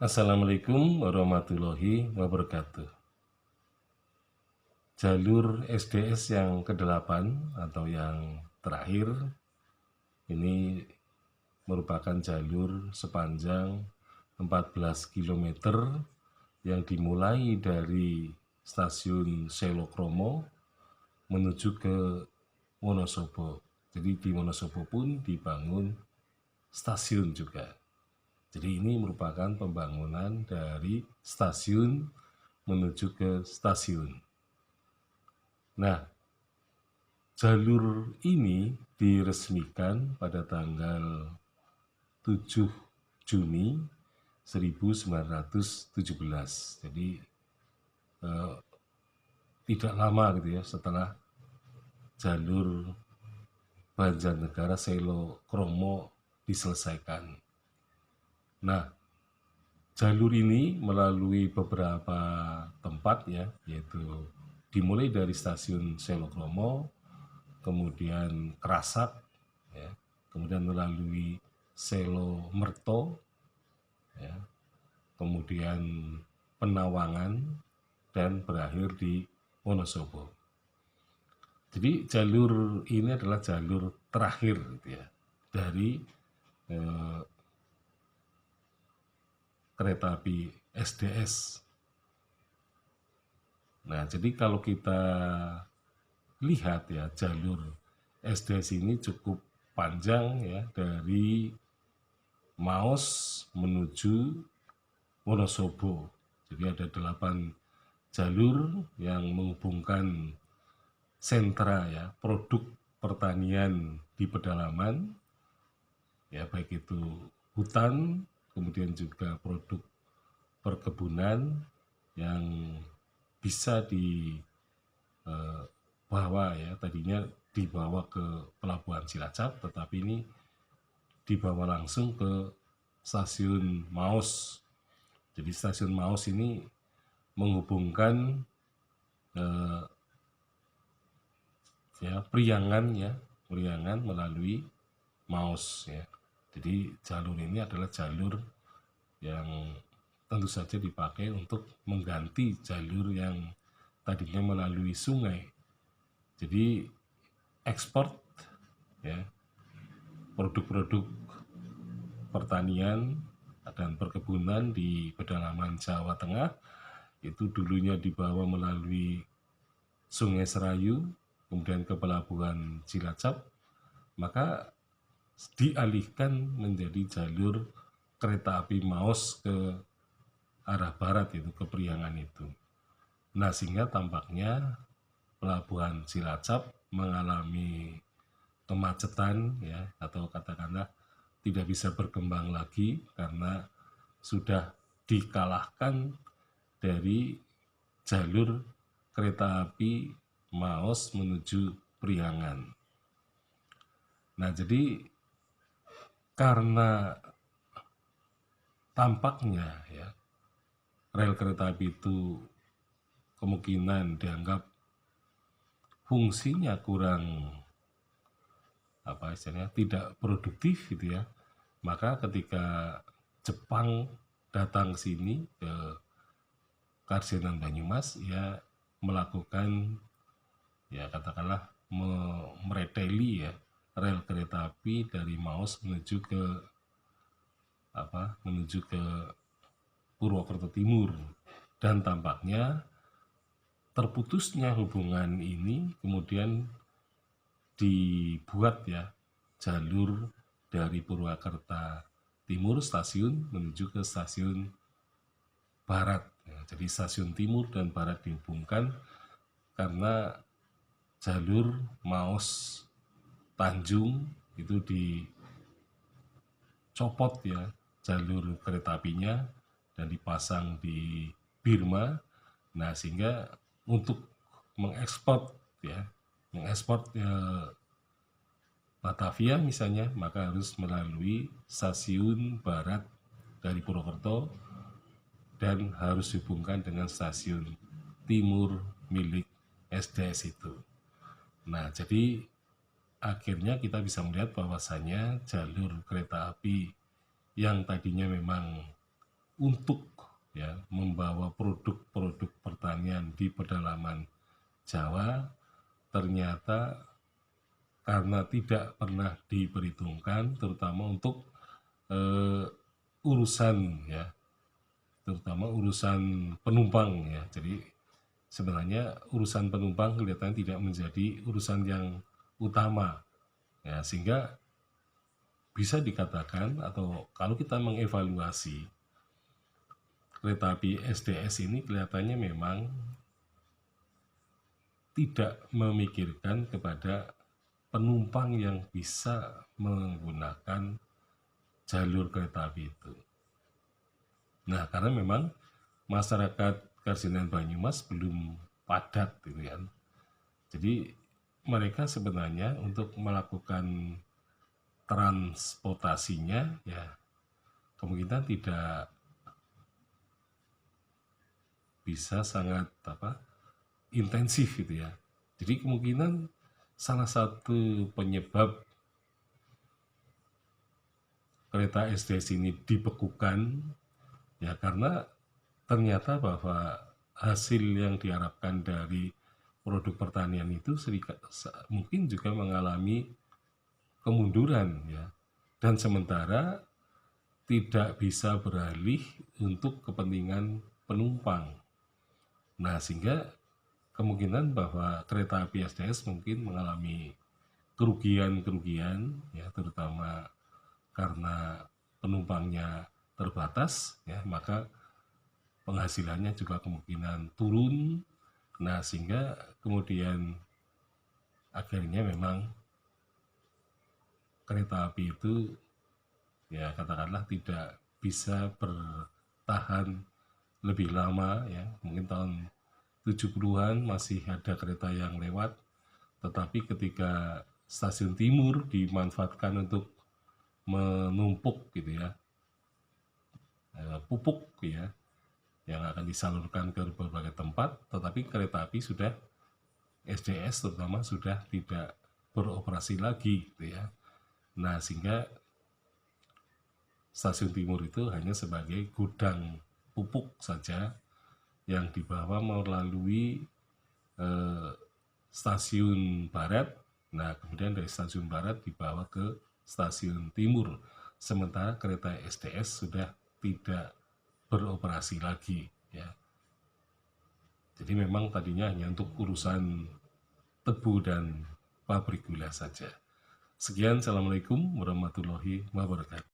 Assalamualaikum warahmatullahi wabarakatuh. Jalur SDS yang ke-8 atau yang terakhir ini merupakan jalur sepanjang 14 km yang dimulai dari stasiun Selokromo menuju ke Wonosobo. Jadi di Wonosobo pun dibangun stasiun juga. Jadi ini merupakan pembangunan dari stasiun menuju ke stasiun. Nah, jalur ini diresmikan pada tanggal 7 Juni 1917. Jadi tidak lama gitu ya setelah jalur Banjarnegara Selo Kromo diselesaikan. Nah, jalur ini melalui beberapa tempat ya, yaitu dimulai dari stasiun Selokromo, kemudian Kerasak, ya, kemudian melalui Selo Merto, ya, kemudian Penawangan, dan berakhir di Wonosobo. Jadi jalur ini adalah jalur terakhir gitu ya, dari kereta api SDS. Nah, jadi kalau kita lihat ya, jalur SDS ini cukup panjang ya, dari Maos menuju Wonosobo. Jadi ada 8 jalur yang menghubungkan sentra ya, produk pertanian di pedalaman, ya baik itu hutan, kemudian juga produk perkebunan yang bisa dibawa ya, tadinya dibawa ke Pelabuhan Cilacap, tetapi ini dibawa langsung ke stasiun Maos. Jadi stasiun Maos ini menghubungkan Priangan melalui Maos ya. Jadi jalur ini adalah jalur yang tentu saja dipakai untuk mengganti jalur yang tadinya melalui sungai. Jadi ekspor ya, produk-produk pertanian dan perkebunan di pedalaman Jawa Tengah itu dulunya dibawa melalui Sungai Serayu, kemudian ke Pelabuhan Cilacap, maka dialihkan menjadi jalur kereta api Maos ke arah barat, itu ke Priangan itu. Nah, sehingga tampaknya Pelabuhan Cilacap mengalami kemacetan ya, atau katakanlah tidak bisa berkembang lagi karena sudah dikalahkan dari jalur kereta api Maos menuju Priangan. Nah, jadi karena tampaknya ya rel kereta api itu kemungkinan dianggap fungsinya kurang istilahnya tidak produktif gitu ya, maka ketika Jepang datang ke sini ke Karsinan Banyumas, ya melakukan ya katakanlah mereteli ya rel kereta api dari Maos menuju ke Purwokerto Timur, dan tampaknya terputusnya hubungan ini kemudian dibuat ya jalur dari Purwakarta Timur stasiun menuju ke stasiun Barat ya. Jadi stasiun Timur dan Barat dihubungkan karena jalur Maos Tanjung itu dicopot ya jalur kereta apinya dan dipasang di Birma. Nah, sehingga untuk mengekspor Batavia misalnya, maka harus melalui stasiun Barat dari Purwokerto dan harus dihubungkan dengan stasiun Timur milik SDS itu. Nah, jadi akhirnya kita bisa melihat bahwasanya jalur kereta api yang tadinya memang untuk ya membawa produk-produk pertanian di pedalaman Jawa, ternyata karena tidak pernah diperhitungkan, terutama untuk urusan ya, terutama urusan penumpang ya. Jadi sebenarnya urusan penumpang kelihatannya tidak menjadi urusan yang utama ya, sehingga bisa dikatakan, atau kalau kita mengevaluasi kereta api SDS ini, kelihatannya memang tidak memikirkan kepada penumpang yang bisa menggunakan jalur kereta api itu. Nah, karena memang masyarakat Karsinan Banyumas belum padat gitu kan. Jadi mereka sebenarnya untuk melakukan transportasinya ya kemungkinan tidak bisa sangat intensif gitu ya. Jadi kemungkinan salah satu penyebab kereta SDS ini dibekukan ya karena ternyata bahwa hasil yang diharapkan dari produk pertanian itu mungkin juga mengalami kemunduran ya, dan sementara tidak bisa beralih untuk kepentingan penumpang. Nah, sehingga kemungkinan bahwa kereta api SDS mungkin mengalami kerugian-kerugian ya, terutama karena penumpangnya terbatas ya, maka penghasilannya juga kemungkinan turun. Nah, sehingga kemudian akhirnya memang kereta api itu ya katakanlah tidak bisa bertahan lebih lama ya. Mungkin tahun 70-an masih ada kereta yang lewat, tetapi ketika stasiun timur dimanfaatkan untuk menumpuk gitu ya, pupuk ya, yang akan disalurkan ke berbagai tempat, tetapi kereta api sudah SDS terutama sudah tidak beroperasi lagi gitu ya. Nah, sehingga stasiun timur itu hanya sebagai gudang pupuk saja yang dibawa melalui stasiun barat. Nah, kemudian dari stasiun barat dibawa ke stasiun timur. Sementara kereta SDS sudah tidak beroperasi lagi ya. Jadi memang tadinya hanya untuk urusan tebu dan pabrik gula saja. Sekian, assalamualaikum warahmatullahi wabarakatuh.